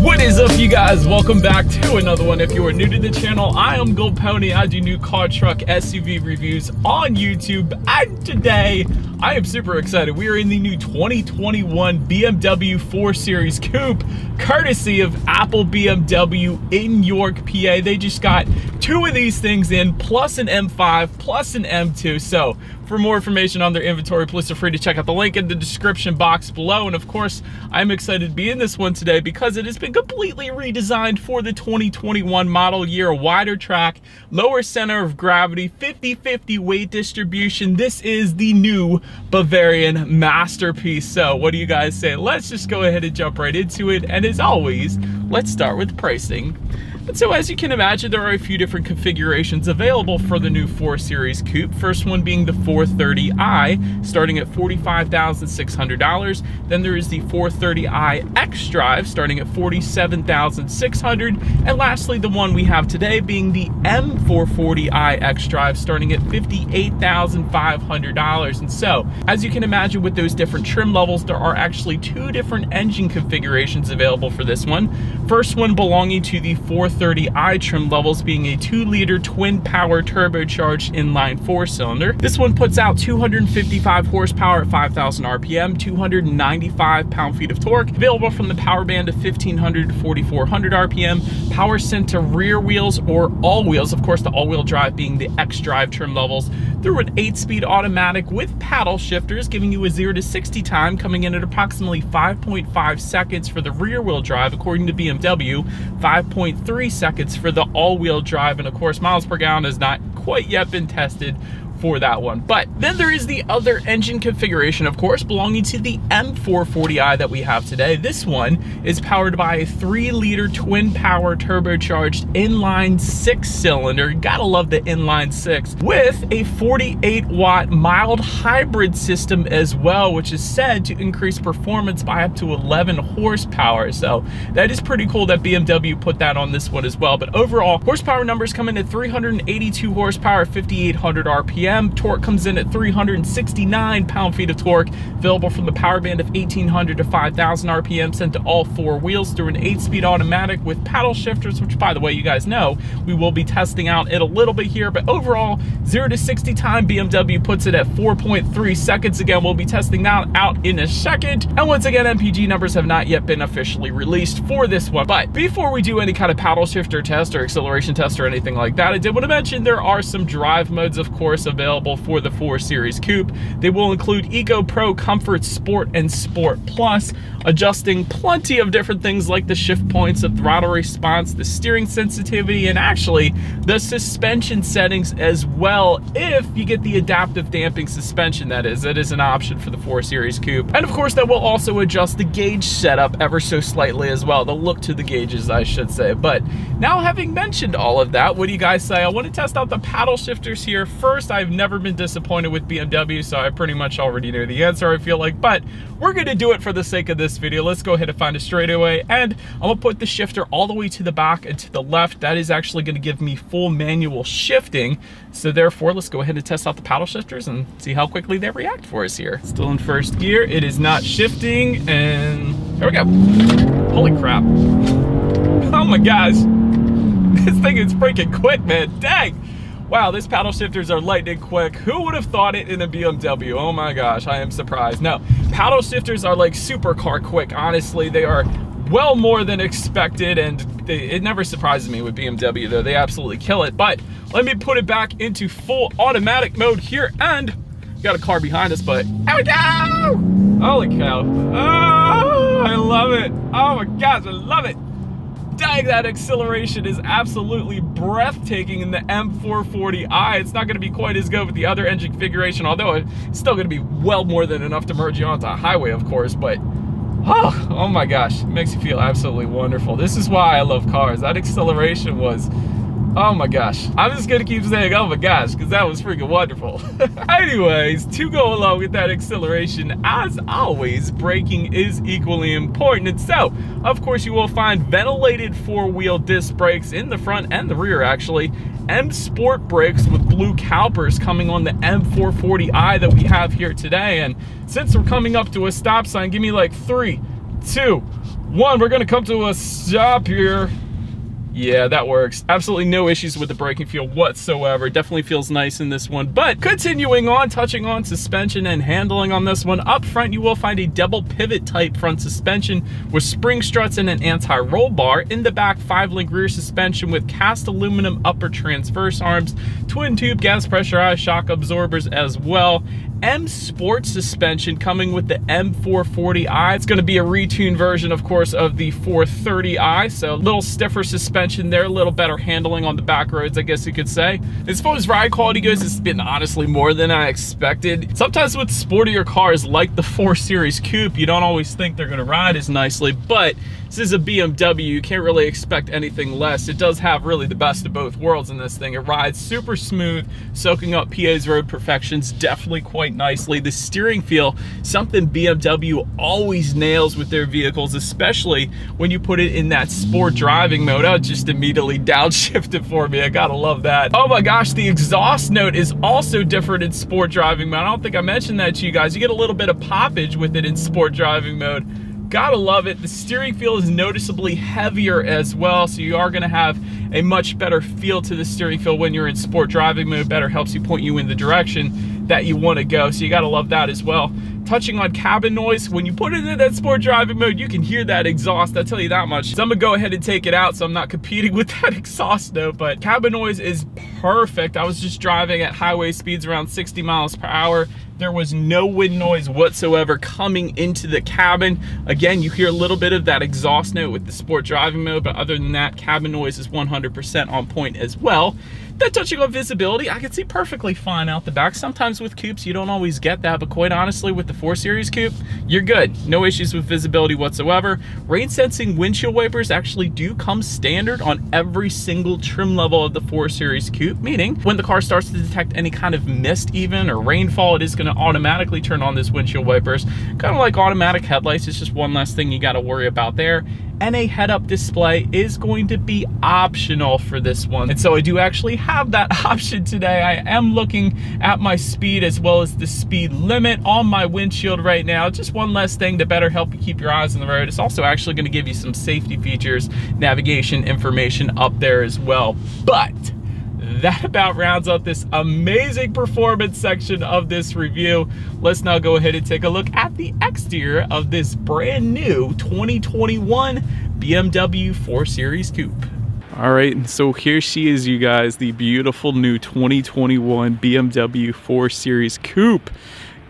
What is up, you guys? Welcome back to another one. If you are new to the channel, I am Gold Pony. I do new car, truck, SUV reviews on YouTube, and today I am super excited. We are in the new 2021 BMW 4 Series Coupe, courtesy of Apple BMW in York, PA. They just got two of these things in, plus an M5, plus an M2. So for more information on their inventory, please feel free to check out the link in the description box below. And of course, I'm excited to be in this one today because it has been completely redesigned for the 2021 model year. Wider track, lower center of gravity, 50-50 weight distribution. This is the new Bavarian masterpiece. So what do you guys say? Let's just go ahead and jump right into it. And as always, let's start with pricing. And so as you can imagine, there are a few different configurations available for the new 4 Series Coupe. First one being the 430i, starting at $45,600. Then there is the 430i xDrive, starting at $47,600. And lastly, the one we have today being the M440i xDrive, starting at $58,500. And so, as you can imagine, with those different trim levels, there are actually two different engine configurations available for this one. First one belonging to the 430i trim levels, being a 2-liter twin power turbocharged inline 4-cylinder. This one puts out 255 horsepower at 5,000 RPM, 295 pound-feet of torque, available from the power band of 1,500 to 4,400 RPM, power sent to rear wheels or all wheels, of course the all-wheel drive being the xDrive trim levels, through an 8-speed automatic with paddle shifters, giving you a 0 to 60 time coming in at approximately 5.5 seconds for the rear-wheel drive, according to BMW, 5.3 seconds for the all-wheel drive, and of course miles per gallon has not quite yet been tested for that one. But then there is the other engine configuration, of course, belonging to the M440i that we have today. This one is powered by a 3-liter twin power turbocharged inline 6-cylinder. Gotta love the inline 6, with a 48-watt mild hybrid system as well, which is said to increase performance by up to 11 horsepower. So that is pretty cool that BMW put that on this one as well. But overall, horsepower numbers come in at 382 horsepower, 5,800 RPM. Torque comes in at 369 pound-feet of torque, available from the power band of 1,800 to 5,000 RPM, sent to all 4 wheels through an 8-speed automatic with paddle shifters, which, by the way, you guys know we will be testing out in a little bit here. But overall, 0 to 60 time, BMW puts it at 4.3 seconds. Again, we'll be testing that out in a second. And once again, MPG numbers have not yet been officially released for this one. But before we do any kind of paddle shifter test or acceleration test or anything like that, I did want to mention there are some drive modes, of course, available for the 4 Series Coupe. They will include Eco, Pro, Comfort, Sport, and Sport Plus, adjusting plenty of different things like the shift points, the throttle response, the steering sensitivity, and actually the suspension settings as well, if you get the adaptive damping suspension. That is an option for the 4 Series Coupe. And of course, that will also adjust the gauge setup ever so slightly as well, the look to the gauges, I should say. But now, having mentioned all of that, what do you guys say? I want to test out the paddle shifters here first. I've never been disappointed with BMW, so I pretty much already know the answer, I feel like, but we're gonna do it for the sake of this video. Let's go ahead and find a straightaway, and I'm gonna put the shifter all the way to the back and to the left. That is actually gonna give me full manual shifting, so therefore let's go ahead and test out the paddle shifters and see how quickly they react for us here. Still in first gear, it is not shifting, and there we go. Holy crap. Oh my gosh, this thing is freaking quick, man. Dang. Wow, these paddle shifters are lightning quick. Who would have thought it in a BMW? Oh my gosh, I am surprised. No, paddle shifters are like supercar quick. Honestly, they are well more than expected, and it never surprises me with BMW, though. They absolutely kill it. But let me put it back into full automatic mode here, and we got a car behind us, but here we go! Holy cow. Oh, I love it. Oh my gosh, I love it. Dang, that acceleration is absolutely breathtaking in the M440i. It's not going to be quite as good with the other engine configuration, although it's still going to be well more than enough to merge you onto a highway, of course. But oh my gosh, it makes you feel absolutely wonderful. This is why I love cars. That acceleration was, oh my gosh. I'm just gonna keep saying, oh my gosh, because that was freaking wonderful. Anyways, to go along with that acceleration, as always, braking is equally important. And so, of course, you will find ventilated 4-wheel disc brakes in the front and the rear, actually. M Sport brakes with blue calipers coming on the M440i that we have here today. And since we're coming up to a stop sign, give me like 3, 2, 1, we're gonna come to a stop here. Yeah, that works. Absolutely no issues with the braking feel whatsoever. Definitely feels nice in this one. But continuing on, touching on suspension and handling on this one, up front you will find a double pivot type front suspension with spring struts and an anti-roll bar. In the back, 5-link rear suspension with cast aluminum upper transverse arms, twin tube gas pressurized shock absorbers as well. M Sport suspension coming with the M440i. It's going to be a retuned version, of course, of the 430i, so a little stiffer suspension there, a little better handling on the back roads, I guess you could say. As far as ride quality goes, it's been honestly more than I expected. Sometimes with sportier cars like the 4 Series Coupe, you don't always think they're going to ride as nicely, but this is a BMW, you can't really expect anything less. It does have really the best of both worlds in this thing. It rides super smooth, soaking up PA's road perfections definitely quite nicely. The steering feel, something BMW always nails with their vehicles, especially when you put it in that sport driving mode. Oh, it just immediately downshifted for me. I gotta love that. Oh my gosh, the exhaust note is also different in sport driving mode. I don't think I mentioned that to you guys. You get a little bit of poppage with it in sport driving mode. Gotta love it. The steering feel is noticeably heavier as well, so you are gonna have a much better feel to the steering feel when you're in sport driving mode. Better helps you point you in the direction that you want to go, so you gotta love that as well. Touching on cabin noise, when you put it in that sport driving mode, you can hear that exhaust, I'll tell you that much. So I'm gonna go ahead and take it out so I'm not competing with that exhaust note, but cabin noise is perfect. I was just driving at highway speeds around 60 miles per hour. There was no wind noise whatsoever coming into the cabin. Again, you hear a little bit of that exhaust note with the sport driving mode, but other than that, cabin noise is 100% on point as well. Then touching on visibility, I can see perfectly fine out the back. Sometimes with coupes, you don't always get that, but quite honestly, with the 4 Series Coupe, you're good. No issues with visibility whatsoever. Rain sensing windshield wipers actually do come standard on every single trim level of the 4 Series Coupe, meaning when the car starts to detect any kind of mist even or rainfall, it is going to automatically turn on those windshield wipers. Kind of like automatic headlights, it's just one less thing you got to worry about there. And a head-up display is going to be optional for this one. And so I do actually have that option today. I am looking at my speed as well as the speed limit on my windshield right now. Just one less thing to better help you keep your eyes on the road. It's also actually going to give you some safety features, navigation information up there as well. But that about rounds out this amazing performance section of this review. Let's now go ahead and take a look at the exterior of this brand new 2021 BMW 4 Series Coupe. All right, so here she is, you guys, the beautiful new 2021 BMW 4 Series Coupe.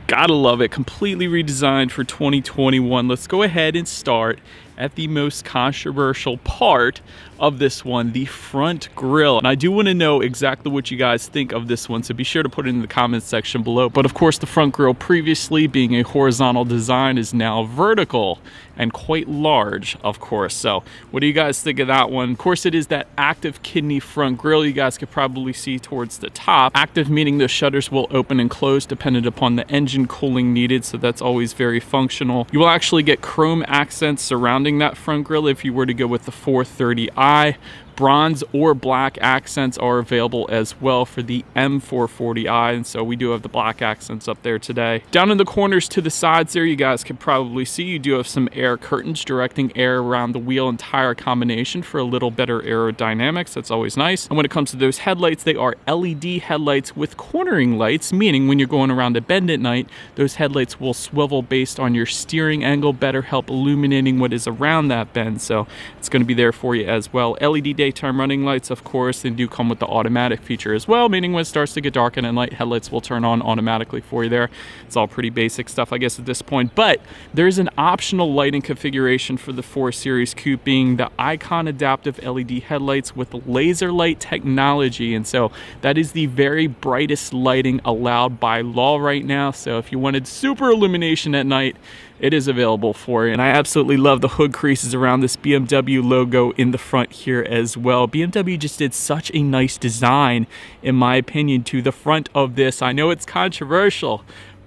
Gotta love it, completely redesigned for 2021. Let's go ahead and start at the most controversial part of this one, the front grille. And I do want to know exactly what you guys think of this one, so be sure to put it in the comments section below. But of course, the front grille, previously being a horizontal design, is now vertical and quite large, of course. So what do you guys think of that one? Of course, it is that active kidney front grille you guys could probably see towards the top. Active meaning the shutters will open and close dependent upon the engine cooling needed, so that's always very functional. You will actually get chrome accents surrounding that front grille if you were to go with the 430i. Bronze or black accents are available as well for the M440i, and so we do have the black accents up there today. Down in the corners to the sides there, you guys can probably see you do have some air curtains directing air around the wheel and tire combination for a little better aerodynamics. That's always nice. And when it comes to those headlights, they are LED headlights with cornering lights, meaning when you're going around a bend at night, those headlights will swivel based on your steering angle, better help illuminating what is around that bend. So it's going to be there for you as well. LED daytime running lights, of course, they do come with the automatic feature as well, meaning when it starts to get dark and at night, headlights will turn on automatically for you there. It's all pretty basic stuff, I guess, at this point. But there's an optional lighting configuration for the 4 Series Coupe, being the Icon adaptive LED headlights with laser light technology. And so that is the very brightest lighting allowed by law right now. So if you wanted super illumination at night, it is available for you. And I absolutely love the hood creases around this BMW logo in the front here as well. BMW just did such a nice design, in my opinion, to the front of this. I know it's controversial,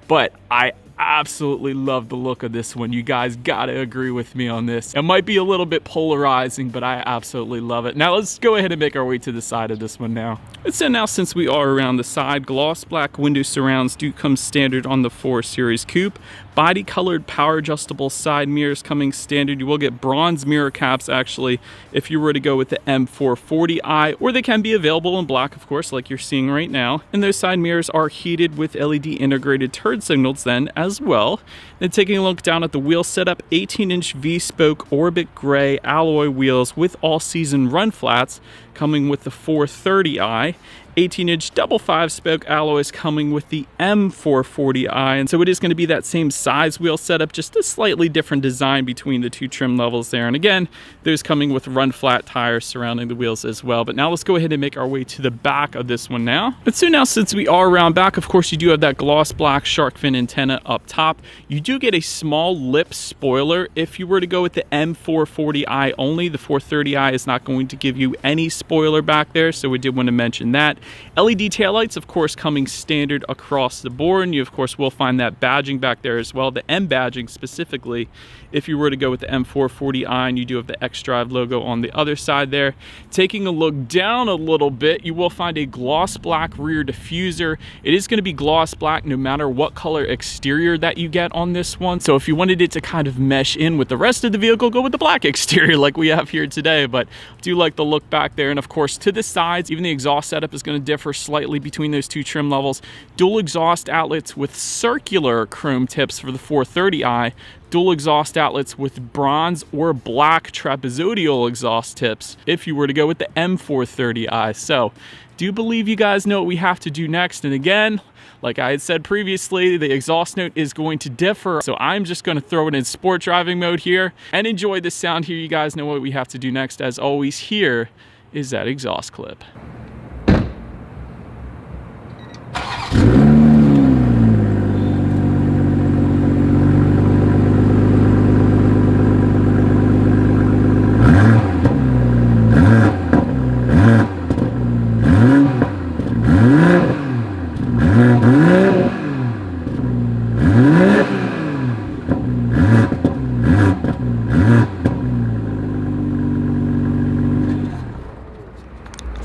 but I absolutely love the look of this one. You guys gotta agree with me on this. It might be a little bit polarizing, but I absolutely love it. Now let's go ahead and make our way to the side of this one now. And so now, since we are around the side, gloss black window surrounds do come standard on the 4 Series Coupe. Body colored power adjustable side mirrors coming standard. You will get bronze mirror caps actually if you were to go with the M440i, or they can be available in black, of course, like you're seeing right now. And those side mirrors are heated with LED integrated turn signals then as well. And taking a look down at the wheel setup, 18-inch V-spoke Orbit Gray alloy wheels with all-season run flats coming with the 430i. 18-inch double 5-spoke alloys coming with the M440i, and so it is going to be that same size wheel setup, just a slightly different design between the 2 trim levels there. And again, those coming with run flat tires surrounding the wheels as well. But now let's go ahead and make our way to the back of this one now. But so now, since we are around back, of course you do have that gloss black shark fin antenna up top. You do get a small lip spoiler if you were to go with the M440i only. The 430i is not going to give you any spoiler back there, so we did want to mention that. LED taillights, of course, coming standard across the board, and you of course will find that badging back there as well, the M badging specifically if you were to go with the M440i, and you do have the X-Drive logo on the other side there. Taking a look down a little bit, you will find a gloss black rear diffuser. It is going to be gloss black no matter what color exterior that you get on this one, so if you wanted it to kind of mesh in with the rest of the vehicle, go with the black exterior like we have here today. But I do like the look back there. And of course, to the sides, even the exhaust setup is going to differ slightly between those 2 trim levels. Dual exhaust outlets with circular chrome tips for the 430i, dual exhaust outlets with bronze or black trapezoidal exhaust tips if you were to go with the M430i. So do believe you guys know what we have to do next. And again, like I had said previously, the exhaust note is going to differ, so I'm just going to throw it in sport driving mode here and enjoy the sound here. You guys know what we have to do next. As always, here is that exhaust clip.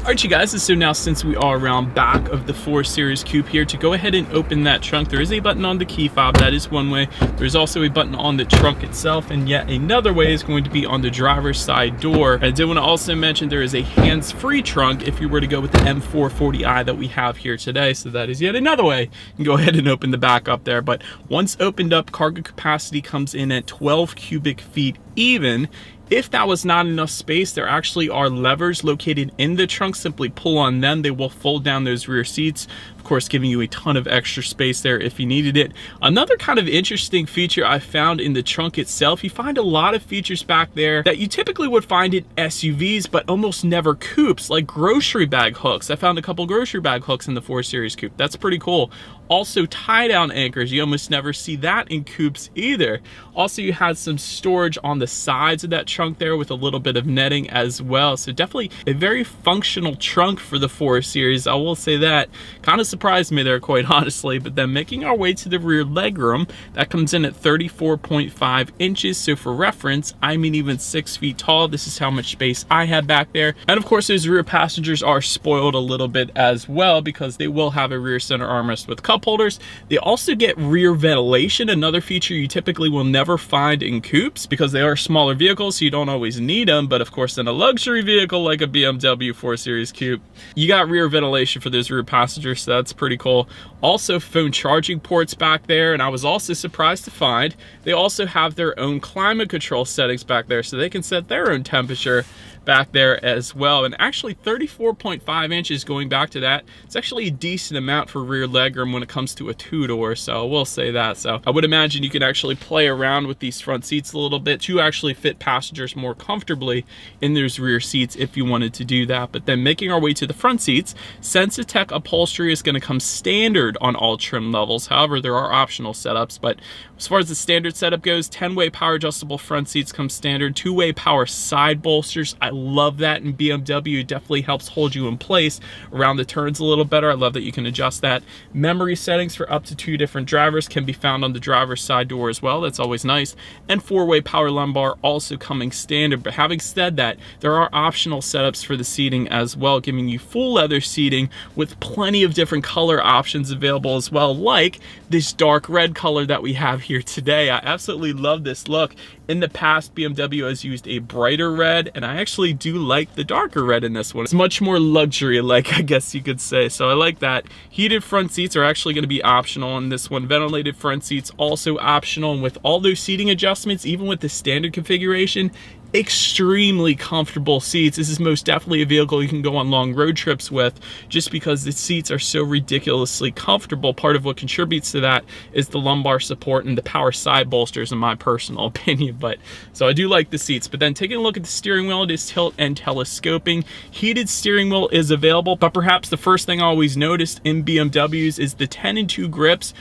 Alright you guys, so now since we are around back of the 4 Series Coupe here, to go ahead and open that trunk, there is a button on the key fob. That is one way. There's also a button on the trunk itself, and yet another way is going to be on the driver's side door. I did want to also mention there is a hands-free trunk if you were to go with the M440i that we have here today, so that is yet another way. You can go ahead and open the back up there, but once opened up, cargo capacity comes in at 12 cubic feet even. If that was not enough space, there actually are levers located in the trunk. Simply pull on them. They will fold down those rear seats, of course, giving you a ton of extra space there if you needed it. Another kind of interesting feature I found in the trunk itself, you find a lot of features back there that you typically would find in SUVs, but almost never coupes, like grocery bag hooks. I found a couple grocery bag hooks in the 4 Series Coupe. That's pretty cool. Also, tie-down anchors. You almost never see that in coupes either. Also, you had some storage on the sides of that trunk there with a little bit of netting as well. So definitely a very functional trunk for the 4 Series. I will say that. Kind of surprised me there, quite honestly. But then making our way to the rear legroom, that comes in at 34.5 inches. So for reference, I'm even 6 feet tall. This is how much space I had back there. And of course, those rear passengers are spoiled a little bit as well, because they will have a rear center armrest with cup holders. They also get rear ventilation, another feature you typically will never find in coupes because they are smaller vehicles, so you don't always need them. But of course, in a luxury vehicle like a BMW 4 Series Coupe, you got rear ventilation for those rear passengers, so that's pretty cool. Also, phone charging ports back there, and I was also surprised to find they also have their own climate control settings back there, so they can set their own temperature back there as well. And actually 34.5 inches, going back to that, it's actually a decent amount for rear legroom when it comes to a 2-door, so we'll say that. So I would imagine you can actually play around with these front seats a little bit to actually fit passengers more comfortably in those rear seats if you wanted to do that. But then making our way to the front seats, Sensitech upholstery is going to come standard on all trim levels. However, there are optional setups, but as far as the standard setup goes, 10-way power adjustable front seats come standard, 2-way power side bolsters. I love that in BMW. It definitely helps hold you in place around the turns a little better. I love that you can adjust that. Memory settings for up to 2 different drivers can be found on the driver's side door as well. That's always nice. And 4-way power lumbar also coming standard. But having said that, there are optional setups for the seating as well, giving you full leather seating with plenty of different color options available as well, like this dark red color that we have here today. I absolutely love this look. In the past, BMW has used a brighter red, and I actually do like the darker red in this one. It's much more luxury-like, I guess you could say, so I like that. Heated front seats are actually going to be optional in this one. Ventilated front seats also optional, and with all those seating adjustments, even with the standard configuration, extremely comfortable seats. This is most definitely a vehicle you can go on long road trips with, just because the seats are so ridiculously comfortable. Part of what contributes to that is the lumbar support and the power side bolsters, in my personal opinion. But so I do like the seats. But then taking a look at the steering wheel, it is tilt and telescoping. Heated steering wheel is available, but perhaps the first thing I always noticed in BMWs is the 10 and 2 grips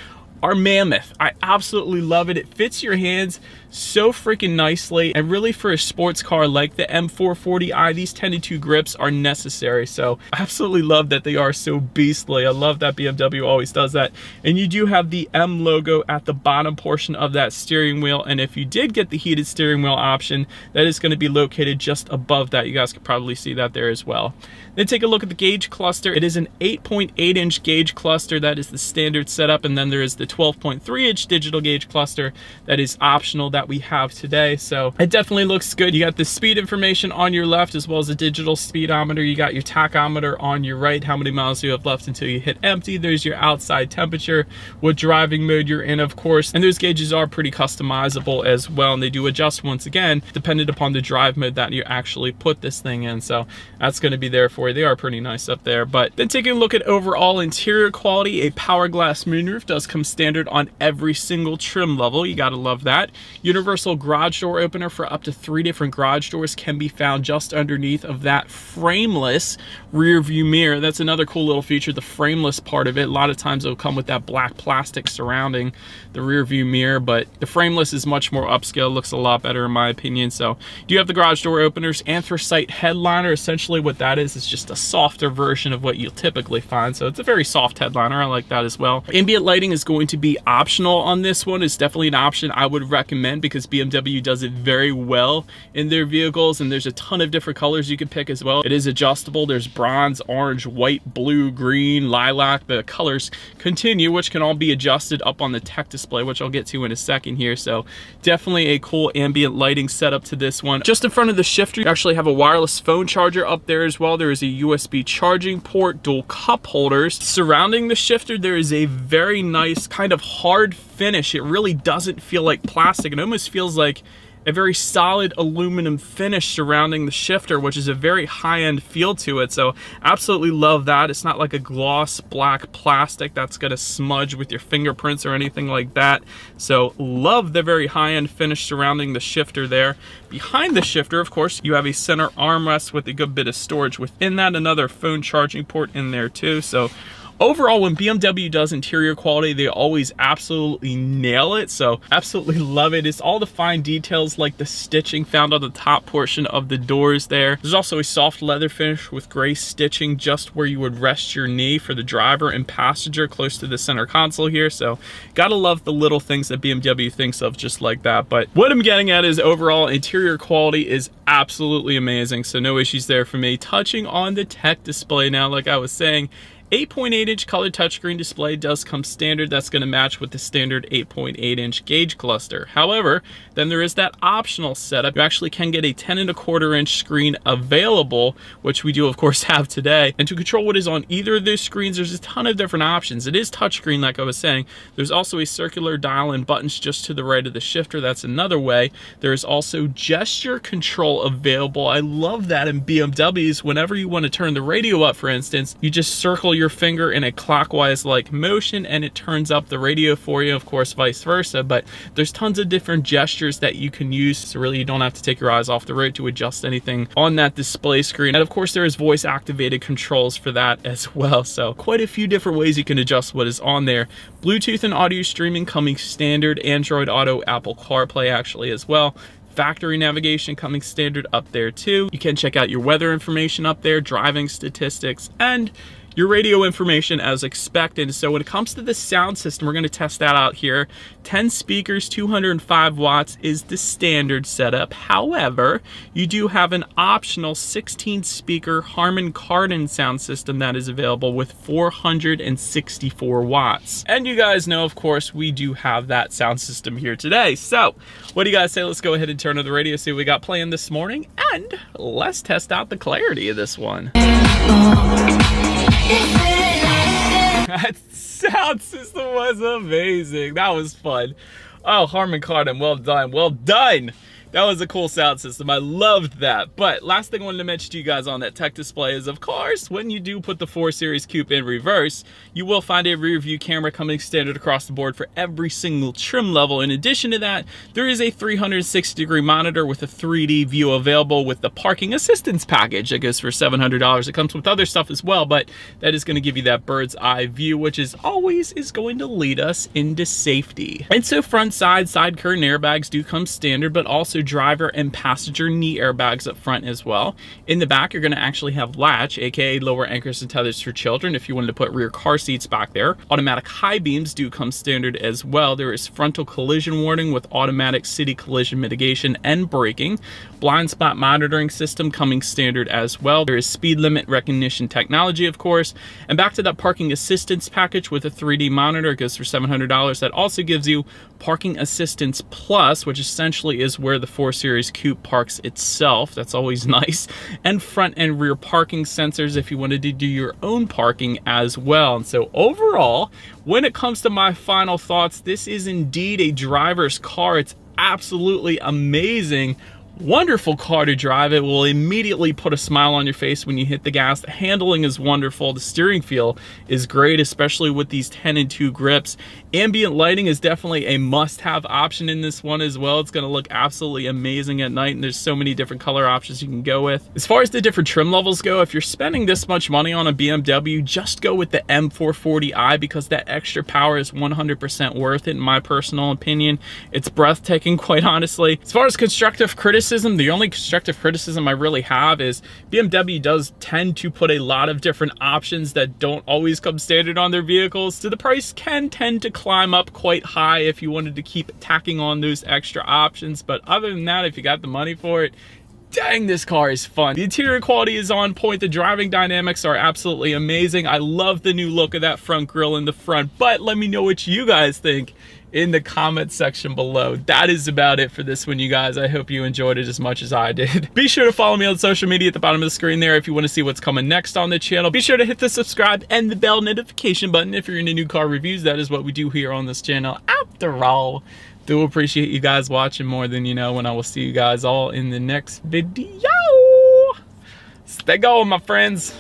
are mammoth. I absolutely love it. It fits your hands so freaking nicely, and really for a sports car like the M440i, these 10 and 2 grips are necessary. So I absolutely love that they are so beastly. I love that BMW always does that. And you do have the M logo at the bottom portion of that steering wheel, and if you did get the heated steering wheel option, that is going to be located just above that. You guys could probably see that there as well. Then take a look at the gauge cluster. It is an 8.8 inch gauge cluster. That is the standard setup, and then there is the 12.3 inch digital gauge cluster that is optional that we have today. So it definitely looks good. You got the speed information on your left, as well as a digital speedometer. You got your tachometer on your right, how many miles you have left until you hit empty. There's your outside temperature, what driving mode you're in, of course, and those gauges are pretty customizable as well, and they do adjust once again dependent upon the drive mode that you actually put this thing in. So that's going to be there for you. They are pretty nice up there. But then taking a look at overall interior quality, a power glass moonroof does come standard on every single trim level. You gotta love that. Universal garage door opener for up to 3 different garage doors can be found just underneath of that frameless rear view mirror. That's another cool little feature, the frameless part of it. A lot of times it'll come with that black plastic surrounding the rear view mirror, but the frameless is much more upscale, looks a lot better in my opinion. So you have the garage door openers, anthracite headliner. Essentially what that is just a softer version of what you'll typically find. So it's a very soft headliner. I like that as well. Ambient lighting is going to be optional on this one. It's definitely an option I would recommend because BMW does it very well in their vehicles, and there's a ton of different colors you can pick as well. It is adjustable. There's bronze, orange, white, blue, green, lilac. The colors continue, which can all be adjusted up on the tech display, which I'll get to in a second here. So definitely a cool ambient lighting setup to this one. Just in front of the shifter, you actually have a wireless phone charger up there as well. There is a USB charging port, dual cup holders. Surrounding the shifter, there is a very nice kind of hard finish. It really doesn't feel like plastic. It almost feels like a very solid aluminum finish surrounding the shifter, which is a very high-end feel to it. So absolutely love that. It's not like a gloss black plastic that's gonna smudge with your fingerprints or anything like that. So love the very high-end finish surrounding the shifter there. Behind the shifter, of course, you have a center armrest with a good bit of storage within that. Another phone charging port in there too. So overall, when BMW does interior quality, they always absolutely nail it. So absolutely love it. It's all the fine details like the stitching found on the top portion of the doors there. There's also a soft leather finish with gray stitching just where you would rest your knee for the driver and passenger close to the center console here. So gotta love the little things that BMW thinks of just like that. But what I'm getting at is overall interior quality is absolutely amazing. So no issues there for me. Touching on the tech display now, like I was saying, 8.8 inch color touchscreen display does come standard. That's going to match with the standard 8.8 inch gauge cluster. However, then there is that optional setup. You actually can get a 10.25 inch screen available, which we do of course have today. And to control what is on either of those screens, there's a ton of different options. It is touchscreen like I was saying. There's also a circular dial and buttons just to the right of the shifter. That's another way. There's also gesture control available. I love that in BMWs. Whenever you want to turn the radio up, for instance, you just circle your finger in a clockwise like motion and it turns up the radio for you, of course vice versa. But there's tons of different gestures that you can use, so really you don't have to take your eyes off the road to adjust anything on that display screen. And of course there is voice activated controls for that as well, so quite a few different ways you can adjust what is on there. Bluetooth and audio streaming coming standard, Android Auto, Apple CarPlay actually as well. Factory navigation coming standard up there too. You can check out your weather information up there, driving statistics, and your radio information as expected. So when it comes to the sound system, we're going to test that out here. 10 speakers, 205 watts is the standard setup. However, you do have an optional 16 speaker Harman Kardon sound system that is available with 464 watts. And you guys know, of course, we do have that sound system here today. So what do you guys say? Let's go ahead and turn on the radio, see what we got playing this morning, and let's test out the clarity of this one. That sound system was amazing. That was fun. Oh, Harman Kardon, well done, well done. That was a cool sound system. I loved that. But last thing I wanted to mention to you guys on that tech display is, of course, when you do put the 4 Series Coupe in reverse, you will find a rear view camera coming standard across the board for every single trim level. In addition to that, there is a 360-degree monitor with a 3D view available with the parking assistance package that goes for $700. It comes with other stuff as well, but that is going to give you that bird's eye view, which is always going to lead us into safety. And so front side curtain airbags do come standard, but also driver and passenger knee airbags up front as well. In the back, you're going to actually have latch, aka lower anchors and tethers for children if you wanted to put rear car seats back there. Automatic high beams do come standard as well. There is frontal collision warning with automatic city collision mitigation and braking. Blind spot monitoring system coming standard as well. There is speed limit recognition technology, of course. And back to that parking assistance package with a 3D monitor, it goes for $700. That also gives you Parking Assistance Plus, which essentially is where the 4 Series Coupe parks itself. That's always nice. And front and rear parking sensors if you wanted to do your own parking as well. And so overall, when it comes to my final thoughts, this is indeed a driver's car. It's absolutely amazing. Wonderful car to drive. It will immediately put a smile on your face when you hit the gas. The handling is wonderful. The steering feel is great, especially with these 10 and 2 grips. Ambient lighting is definitely a must-have option in this one as well. It's going to look absolutely amazing at night, and there's so many different color options you can go with. As far as the different trim levels go, if you're spending this much money on a BMW, just go with the M440i because that extra power is 100% worth it in my personal opinion. It's breathtaking, quite honestly. As far as constructive criticism, the only constructive criticism I really have is BMW does tend to put a lot of different options that don't always come standard on their vehicles, so the price can tend to climb up quite high if you wanted to keep tacking on those extra options. But other than that, if you got the money for it, dang, this car is fun. The interior quality is on point. The driving dynamics are absolutely amazing. I love the new look of that front grille in the front, but let me know what you guys think in the comment section below. That is about it for this one, you guys. I hope you enjoyed it as much as I did. Be sure to follow me on social media at the bottom of the screen there if you want to see what's coming next on the channel. Be sure to hit the subscribe and the bell notification button if you're into new car reviews. That is what we do here on this channel after all. Do appreciate you guys watching more than you know, and I will see you guys all in the next video. Stay going, my friends.